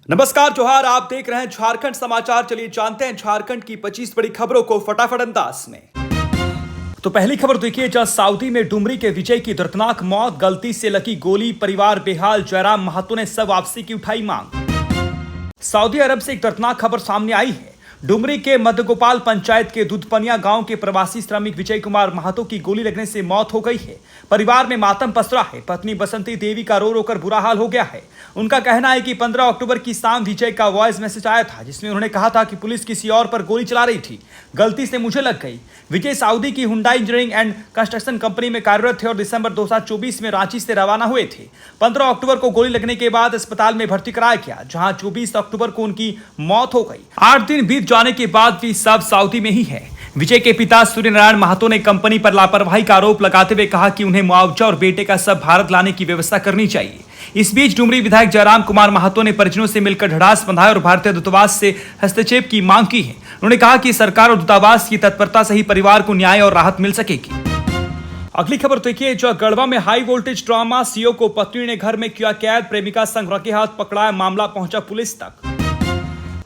नमस्कार जोहार, आप देख रहे हैं झारखंड समाचार। चलिए जानते हैं झारखंड की 25 बड़ी खबरों को फटाफट अंदाज में। तो पहली खबर देखिए, जहां सऊदी में डुमरी के विजय की दर्दनाक मौत, गलती से लगी गोली, परिवार बेहाल, जयराम महतो ने सब वापसी की उठाई मांग। सऊदी अरब से एक दर्दनाक खबर सामने आई है। डुमरी के मध्यगोपाल पंचायत के दूधपनिया गांव के प्रवासी श्रमिक विजय कुमार महतो की गोली लगने से मौत हो गई है। परिवार में मातम पसरा है। पत्नी बसंती देवी का रो रो कर बुरा हाल हो गया है। उनका कहना है कि 15 अक्टूबर की शाम विजय का वॉइस मैसेज आया था, जिसमें उन्होंने कहा था कि पुलिस किसी और पर गोली चला रही थी, गलती से मुझे लग गई। विजय सऊदी की Hyundai engineering and construction company में कार्यरत थे और दिसंबर 2024 में रांची से रवाना हुए थे। 15 अक्टूबर को गोली लगने के बाद अस्पताल में भर्ती कराया गया, जहां 24 अक्टूबर को उनकी मौत हो गई। 8 दिन बीत जाने के बाद भी सब सऊदी में ही है। विजय के पिता सूर्य नारायण महतो ने कंपनी पर लापरवाही का आरोप लगाते हुए कहा कि उन्हें मुआवजा और बेटे का सब भारत लाने की व्यवस्था करनी चाहिए। इस बीच डुमरी विधायक जयराम कुमार महतो ने परिजनों से मिलकर ढड़ास बंधाया और भारतीय दूतावास से हस्तक्षेप की मांग की है। उन्होंने कहा कि सरकार और दूतावास की तत्परता से ही परिवार को न्याय और राहत मिल सकेगी। अगली खबर देखिए, जो गढ़वा में हाई वोल्टेज ड्रामा, सीओ को पत्नी ने घर में किया कैद, प्रेमिका संग रंगे हाथ पकड़ाया, मामला पहुंचा पुलिस तक।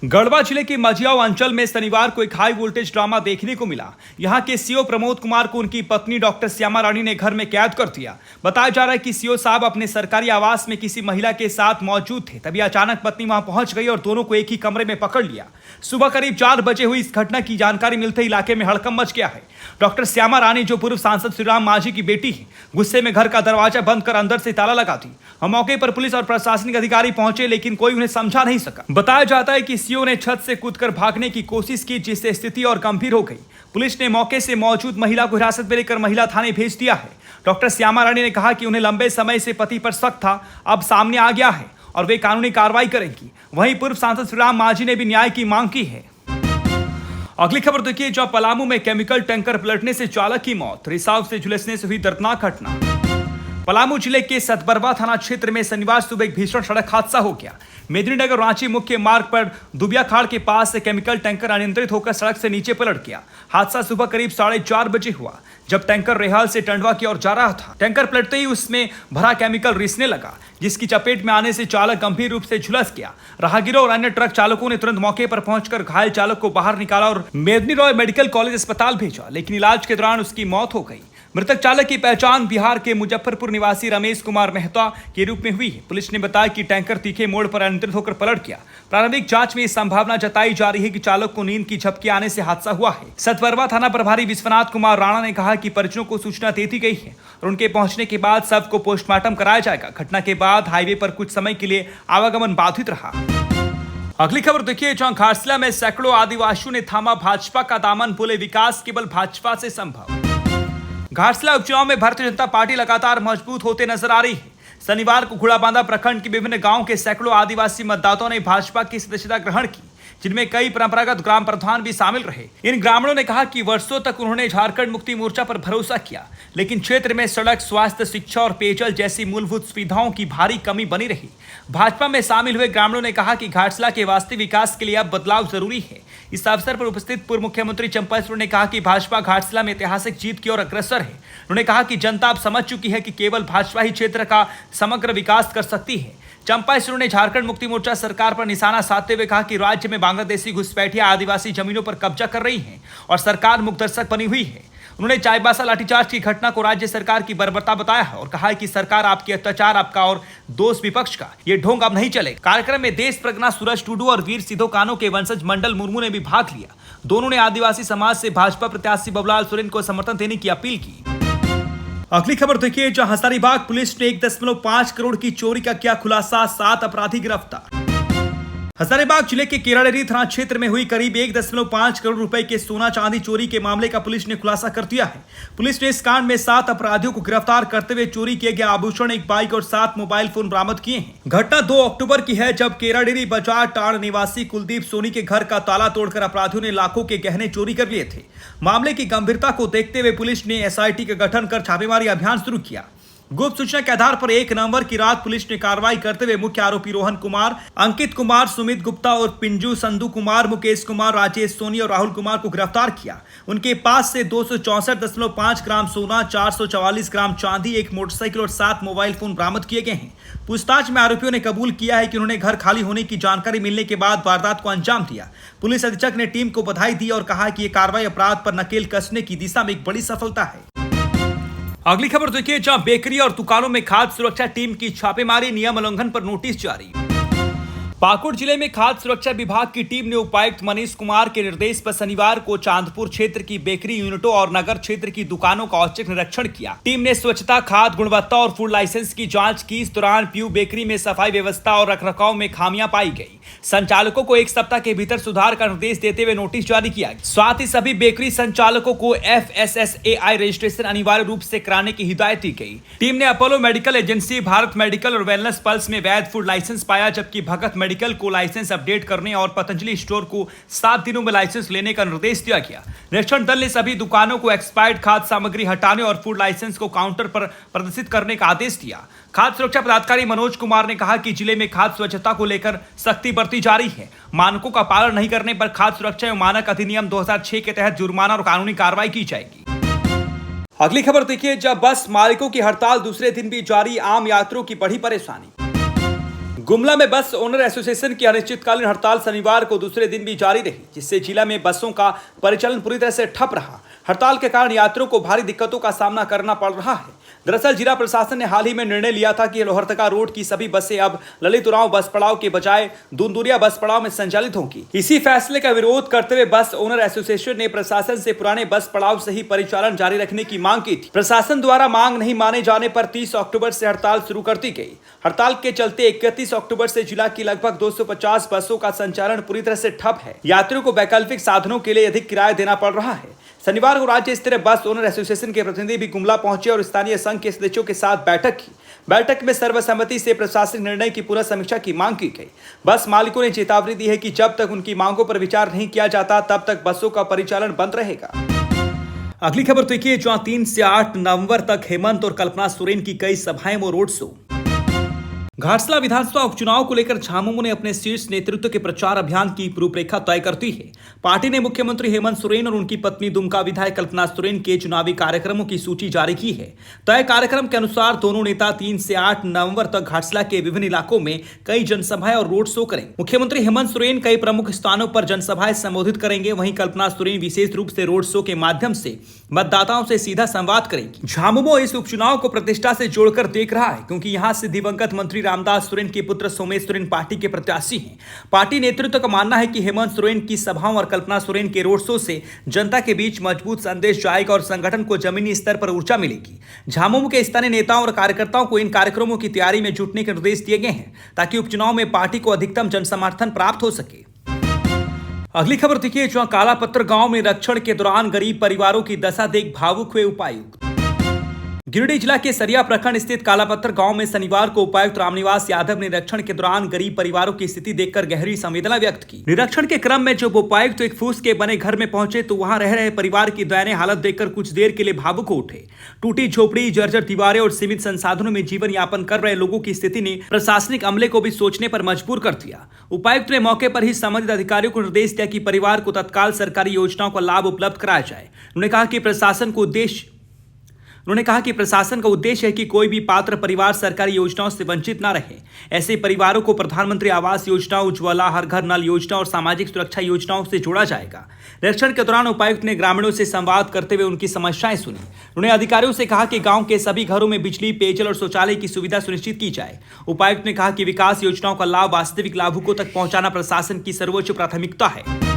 गढ़वा जिले के मझियाव अंचल में शनिवार को एक हाई वोल्टेज ड्रामा देखने को मिला। यहां के सीओ प्रमोद कुमार को उनकी पत्नी डॉक्टर श्यामा रानी ने घर में कैद कर दिया। बताया जा रहा है कि सीओ साहब अपने सरकारी आवास में किसी महिला के साथ मौजूद थे, तभी अचानक पत्नी वहां पहुंच गई और दोनों को एक ही कमरे में पकड़ लिया। सुबह करीब 4 बजे हुई इस घटना की जानकारी मिलते ही इलाके में हड़कंप मच गया है। डॉक्टर श्यामा रानी, जो पूर्व सांसद श्रीराम मांझी की बेटी है, गुस्से में घर का दरवाजा बंद कर अंदर से ताला लगा दी। मौके पर पुलिस और प्रशासनिक अधिकारी पहुंचे, लेकिन कोई उन्हें समझा नहीं सका। बताया जाता है कि सीओ ने छत से कूदकर भागने की कोशिश की, जिससे स्थिति और गंभीर हो गई। पुलिस ने मौके से मौजूद महिला को हिरासत में लेकर महिला थाने भेज दिया है। डॉक्टर श्यामा रानी ने कहा कि उन्हें लंबे समय से पति पर शक था, अब सामने आ गया है और वे कानूनी कार्रवाई करेंगी। वहीं पूर्व सांसद श्रीराम मांझी ने भी न्याय की मांग की है। अगली खबर देखिए, जहां पलामू में केमिकल टैंकर पलटने से चालक की मौत, रिसाव से झुलसने से हुई दर्दनाक घटना। पलामू जिले के सतबरवा थाना क्षेत्र में शनिवार सुबह एक भीषण सड़क हादसा हो गया। मेदिनीनगर रांची मुख्य मार्ग पर दुबिया खाड़ के पास से केमिकल टैंकर अनियंत्रित होकर सड़क से नीचे पलट गया। हादसा सुबह करीब 4:30 बजे हुआ, जब टैंकर रेहाल से टंडवा की ओर जा रहा था। टैंकर पलटते ही उसमें भरा केमिकल रिसने लगा, जिसकी चपेट में आने से चालक गंभीर रूप से झुलस गया। राहगीरों और अन्य ट्रक चालकों ने तुरंत मौके पर पहुंचकर घायल चालक को बाहर निकाला और मेदिनी रॉय मेडिकल कॉलेज अस्पताल भेजा, लेकिन इलाज के दौरान उसकी मौत हो गई। मृतक चालक की पहचान बिहार के मुजफ्फरपुर निवासी रमेश कुमार मेहता के रूप में हुई है। पुलिस ने बताया कि टैंकर तीखे मोड़ पर अनियंत्रित होकर पलट गया। प्रारंभिक जांच में इस संभावना जताई जा रही है कि चालक को नींद की झपकी आने से हादसा हुआ है। सतबरवा थाना प्रभारी विश्वनाथ कुमार राणा ने कहा कि परिजनों को सूचना दे दी गई है और उनके पहुंचने के बाद शव को पोस्टमार्टम कराया जाएगा। घटना के बाद हाईवे पर कुछ समय के लिए आवागमन बाधित रहा। अगली खबर देखिए, जहां घाटशिला में सैकड़ों आदिवासियों ने थामा भाजपा का दामन, बोले विकास केवल भाजपा से संभव। घाटशिला उपचुनाव में भारतीय जनता पार्टी लगातार मजबूत होते नजर आ रही है। शनिवार को घुड़ाबांधा प्रखंड के विभिन्न गांवों के सैकड़ों आदिवासी मतदाताओं ने भाजपा की सदस्यता ग्रहण की, जिनमें कई परंपरागत ग्राम प्रधान भी शामिल रहे। इन ग्रामीणों ने कहा कि वर्षों तक उन्होंने झारखंड मुक्ति मोर्चा पर भरोसा किया, लेकिन क्षेत्र में सड़क, स्वास्थ्य, शिक्षा और पेयजल जैसी मूलभूत सुविधाओं की भारी कमी बनी रही। भाजपा में शामिल हुए ग्रामीणों ने कहा कि घाटशिला के वास्तविक विकास के लिए अब बदलाव जरूरी है। इस अवसर पर उपस्थित पूर्व मुख्यमंत्री चंपाश्वर ने कहा कि भाजपा घाटशिला में ऐतिहासिक जीत की ओर अग्रसर है। उन्होंने कहा कि जनता अब समझ चुकी है कि केवल भाजपा ही क्षेत्र का समग्र विकास कर सकती है। चंपाश्वर ने झारखंड मुक्ति मोर्चा सरकार पर निशाना साधते हुए कहा कि राज्य में बांग्लादेशी घुसपैठियां आदिवासी जमीनों पर कब्जा कर रही हैं और सरकार मुखदर्शक बनी हुई है। उन्होंने चाईबासा लाठीचार्ज की घटना को राज्य सरकार की बर्बरता बताया है और कहा है कि सरकार आपके अत्याचार, आपका और दोष विपक्ष का ये ढोंग अब नहीं चले। कार्यक्रम में देश प्रज्ञा सूरज टुडू और वीर सिधो कानो के वंशज मंडल मुर्मू ने भी भाग लिया। दोनों ने आदिवासी समाज से भाजपा प्रत्याशी बबलाल सोरेन को समर्थन देने की अपील की। अगली खबर देखिए, जहां हजारीबाग पुलिस ने 1.5 करोड़ की चोरी का किया खुलासा, 7 अपराधी गिरफ्तार। हजारीबाग जिले के केराडेरी थाना क्षेत्र में हुई करीब 1.5 करोड़ रुपए के सोना चांदी चोरी के मामले का पुलिस ने खुलासा कर दिया है। पुलिस ने इस कांड में 7 अपराधियों को गिरफ्तार करते हुए चोरी किए गए आभूषण, एक बाइक और 7 मोबाइल फोन बरामद किए हैं। घटना 2 अक्टूबर की है, जब केराडेरी बाजार टाड़ निवासी कुलदीप सोनी के घर का ताला तोड़कर अपराधियों ने लाखों के गहने चोरी कर लिए थे। मामले की गंभीरता को देखते हुए पुलिस ने SIT का गठन कर छापेमारी अभियान शुरू किया। गुप्त सूचना के आधार पर 1 नवंबर की रात पुलिस ने कार्रवाई करते हुए मुख्य आरोपी रोहन कुमार, अंकित कुमार, सुमित गुप्ता और पिंजू, संधू कुमार, मुकेश कुमार, राजेश सोनी और राहुल कुमार को गिरफ्तार किया। उनके पास से 264.5 ग्राम सोना, 444 ग्राम चांदी, 1 मोटरसाइकिल और 7 मोबाइल फोन बरामद किए गए हैं। पूछताछ में आरोपियों ने कबूल किया है कि उन्होंने घर खाली होने की जानकारी मिलने के बाद वारदात को अंजाम दिया। पुलिस अधीक्षक ने टीम को बधाई दी और कहा कि यह कार्रवाई अपराध पर नकेल कसने की दिशा में एक बड़ी सफलता है। अगली खबर देखिए, जहां बेकरी और दुकानों में खाद्य सुरक्षा टीम की छापेमारी, नियम उल्लंघन पर नोटिस जारी। पाकुड़ जिले में खाद्य सुरक्षा विभाग की टीम ने उपायुक्त मनीष कुमार के निर्देश पर शनिवार को चांदपुर क्षेत्र की बेकरी यूनिटों और नगर क्षेत्र की दुकानों का औचक निरीक्षण किया। टीम ने स्वच्छता, खाद्य गुणवत्ता और फूड लाइसेंस की जांच की। इस दौरान पीयू बेकरी में सफाई व्यवस्था और रखरखाव में खामियां पाई गई। संचालकों को 1 सप्ताह के भीतर सुधार का निर्देश देते हुए नोटिस जारी किया। साथ ही सभी बेकरी संचालकों को FSSAI रजिस्ट्रेशन अनिवार्य रूप से कराने की हिदायत दी गई। टीम ने Apollo medical agency, Bharat medical और वेलनेस पल्स में वैध फूड लाइसेंस पाया, जबकि भगत मेडिकल को लाइसेंस अपडेट करने और पतंजलि स्टोर को 7 दिनों में लाइसेंस लेने का निर्देश दिया गया। निरीक्षण दल ने सभी दुकानों को एक्सपायर्ड खाद्य सामग्री हटाने और फूड लाइसेंस को काउंटर पर प्रदर्शित करने का आदेश दिया। खाद्य सुरक्षा पदाधिकारी मनोज कुमार ने कहा कि जिले में खाद्य स्वच्छता को लेकर सख्ती बरती जा रही है। मानकों का पालन नहीं करने पर खाद्य सुरक्षा एवं मानक अधिनियम 2006 के तहत जुर्माना और कानूनी कार्रवाई की जाएगी। अगली खबर देखिए, जब बस मालिकों की हड़ताल दूसरे दिन भी जारी, आम यात्रियों की बढ़ी परेशानी। गुमला में बस ओनर एसोसिएशन की अनिश्चितकालीन हड़ताल शनिवार को दूसरे दिन भी जारी रही, जिससे जिला में बसों का परिचालन पूरी तरह से ठप रहा। हड़ताल के कारण यात्रियों को भारी दिक्कतों का सामना करना पड़ रहा है। दरअसल जिला प्रशासन ने हाल ही में निर्णय लिया था कि लोहरदगा रोड की सभी बसें अब ललित उरांव बस पड़ाव के बजाय दुंदुरिया बस पड़ाव में संचालित होंगी। इसी फैसले का विरोध करते हुए बस ओनर एसोसिएशन ने प्रशासन से पुराने बस पड़ाव से ही परिचालन जारी रखने की मांग की थी। प्रशासन द्वारा मांग नहीं माने जाने पर 30 अक्टूबर से हड़ताल शुरू कर दी गई। हड़ताल के चलते 31 अक्टूबर से जिला की लगभग 250 बसों का संचालन पूरी तरह से ठप है। यात्रियों को वैकल्पिक साधनों के लिए अधिक किराया देना पड़ रहा है। शनिवार को राज्य स्तरीय बस ओनर एसोसिएशन के प्रतिनिधि भी गुमला पहुंचे और स्थानीय संघ के सदस्यों के साथ बैठक की। बैठक में सर्वसम्मति से प्रशासनिक निर्णय की पुनः समीक्षा की मांग की गई। बस मालिकों ने चेतावनी दी है कि जब तक उनकी मांगों पर विचार नहीं किया जाता तब तक बसों का परिचालन बंद रहेगा। अगली खबर देखिए, जहां 3 से 8 नवंबर तक हेमंत और कल्पना सोरेन की कई सभाएं व रोड शो। घाटशिला विधानसभा उपचुनाव को लेकर झामुमो ने अपने शीर्ष नेतृत्व के प्रचार अभियान की रूपरेखा तय कर दी है। पार्टी ने मुख्यमंत्री हेमंत सोरेन और उनकी पत्नी दुमका विधायक कल्पना सोरेन के चुनावी कार्यक्रमों की सूची जारी की है। तय कार्यक्रम के अनुसार दोनों नेता 3 से 8 नवंबर तक घाटशिला के विभिन्न इलाकों में कई जनसभाएं और रोड शो करेंगे। मुख्यमंत्री हेमंत सोरेन कई प्रमुख स्थानों पर जनसभाएं संबोधित करेंगे, वहीं कल्पना सोरेन विशेष रूप से रोड शो के माध्यम से मतदाताओं से सीधा संवाद करेंगी। झामुमो इस उपचुनाव को प्रतिष्ठा से जोड़कर देख रहा है, क्योंकि यहां से दिवंगत मंत्री रामदास सोरेन के पुत्र सोमेश सोरेन पार्टी के प्रत्याशी हैं। पार्टी नेतृत्व का मानना है कि हेमंत सोरेन की सभाओं और कल्पना सोरेन के रोड शो से जनता के बीच मजबूत संदेश जाएगा और संगठन को जमीनी स्तर पर ऊर्जा मिलेगी। झामुमो के स्थानीय नेताओं और कार्यकर्ताओं को इन कार्यक्रमों की तैयारी में जुटने के निर्देश दिए गए हैं, ताकि उपचुनाव में पार्टी को अधिकतम जनसमर्थन प्राप्त हो सके। अगली खबर देखिए, जहां कालापत्थर गांव में निरीक्षण के दौरान गरीब परिवारों की दशा देख भावुक हुए उपायुक्त। गिरिडीह जिला के सरिया प्रखंड स्थित कालापत्थर गांव में शनिवार को उपायुक्त रामनिवास यादव ने निरीक्षण के दौरान गरीब परिवारों की स्थिति देखकर गहरी संवेदना व्यक्त की। निरीक्षण के क्रम में जब उपायुक्त एक फूस के बने घर में पहुंचे तो वहां रह रहे परिवार की दयनीय हालत देखकर कुछ देर के लिए भावुक हो उठे। टूटी झोपड़ी, जर्जर दीवारें और सीमित संसाधनों में जीवन यापन कर रहे लोगों की स्थिति ने प्रशासनिक अमले को भी सोचने पर मजबूर कर दिया। उपायुक्त ने मौके पर ही संबंधित अधिकारियों को निर्देश दिया कि परिवार को तत्काल सरकारी योजनाओं का लाभ उपलब्ध कराया जाए। उन्होंने कहा कि प्रशासन का उद्देश्य है कि कोई भी पात्र परिवार सरकारी योजनाओं से वंचित न रहे। ऐसे परिवारों को प्रधानमंत्री आवास योजना, उज्ज्वला, हर घर नल योजना और सामाजिक सुरक्षा योजनाओं से जोड़ा जाएगा। निरीक्षण के दौरान उपायुक्त ने ग्रामीणों से संवाद करते हुए उनकी समस्याएं सुनी। उन्होंने अधिकारियों से कहा कि गांव के सभी घरों में बिजली, पेयजल और शौचालय की सुविधा सुनिश्चित की जाए। उपायुक्त ने कहा कि विकास योजनाओं का लाभ वास्तविक लाभुकों तक पहुंचाना प्रशासन की सर्वोच्च प्राथमिकता है।